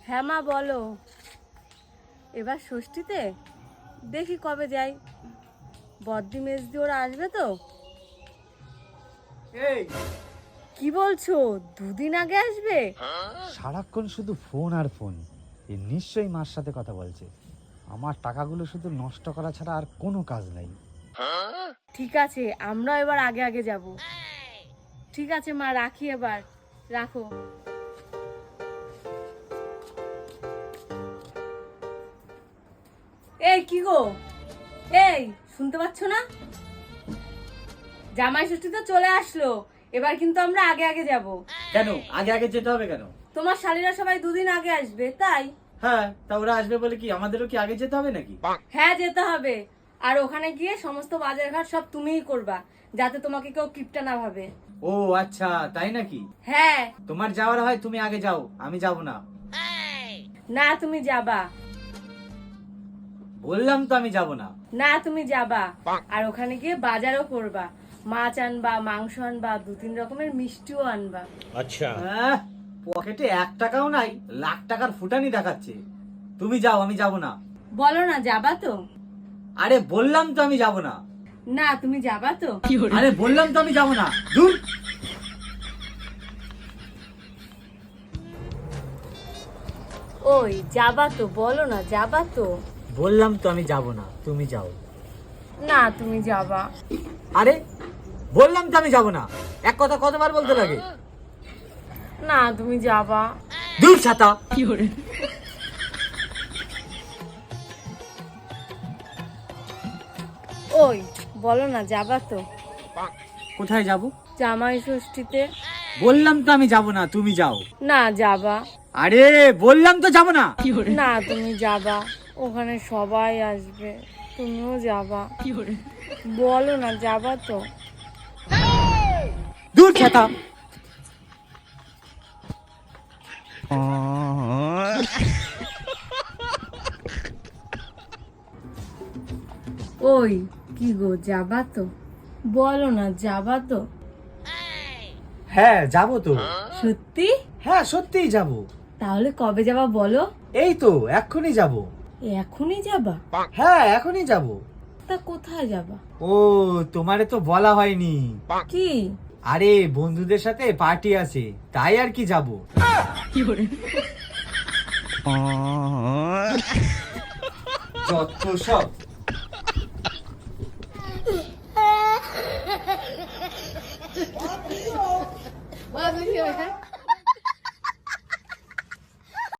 হ্যাঁ মা বলো। এবার ষষ্ঠীতে দেখি কবে যাই। বদ্দি মেজদি ওরা আসবে তো? এই কি বলছো, দুদিন আগে আসবে? সারাক্ষণ শুধু ফোন আর ফোন। এ নিশ্চয়ই মার সাথে কথা বলছে। আমার টাকাগুলো শুধু নষ্ট করা ছাড়া আর কোনো কাজ নাই। ঠিক আছে, আমরা এবার আগে আগে যাব। ঠিক আছে মা, রাখি এবার। রাখো। এই কি গো, এই শুনতে পাচ্ছ না? জামাই ষষ্ঠী তো চলে আসলো, এবার কিন্তু আমরা আগে আগে যাব। কেন আগে আগে যেতে হবে কেন? তোমার শালীরা সবাই দুদিন আগে আসবে তাই। হ্যাঁ, তা ওরা আসবে বলে কি আমাদেরও কি আগে যেতে হবে নাকি? হ্যাঁ যেতে হবে। আর ওখানে গিয়ে সমস্ত বাজার ঘাট সব তুমিই করবা, যাতে তোমাকে কেউ কিপটা না ভাবে। ও আচ্ছা, তাই নাকি? হ্যাঁ। তোমার যাওয়ার হয় তুমি আগে যাও, আমি যাব না। না তুমি যাবা। বললাম তো আমি যাব না। না তুমি যাবা। আর ওখানে গিয়ে বাজারও করবা, মাছ আনবা, মাংস আনবা, 2-3 রকমের মিষ্টিও আনবা। আচ্ছা। পকেটে 1 টাকাও নাই, লাখ টাকার ফুটানি দেখাচ্ছে। তুমি যাও, আমি যাব না। বলো না যাবা তো? আরে বললাম তো আমি যাব না। না তুমি যাবা তো? আরে বললাম তো আমি যাব না। দূর। ওই যাবা তো, বলো না যাবা তো? বললাম তো আমি যাব না, তুমি যাও। না তুমি যাবা। আরে বললাম তো আমি যাব না। এক কথা কতবার বলতে লাগে? না তুমি যাবা। দূর ছাতা। ওই বলো না যাবা তো? কোথায় যাব? জামাই ষষ্ঠীতে। বললাম তো আমি যাব না, তুমি যাও। না যাবা। আরে বললাম তো যাব না। না তুমি যাবা, ওখানে সবাই আসবে, তুমিও যাবা। বলো না যাবা তো? দূর ছাতা। ওই কি গো, যাবা তো? বলো না যাবা তো? হ্যাঁ যাব তো। সত্যি? হ্যাঁ সত্যিই যাব। তাহলে কবে যাবা বলো? এই তো এক্ষুনি যাব। এখনই যাবা? হ্যাঁ এখনই যাব। তা কোথায় যাবা? ও তোমারে তো বলা হয়নি। কি? আরে বন্ধুদের সাথে পার্টি আছে, তাই আর কি যাব। যত সব। বলো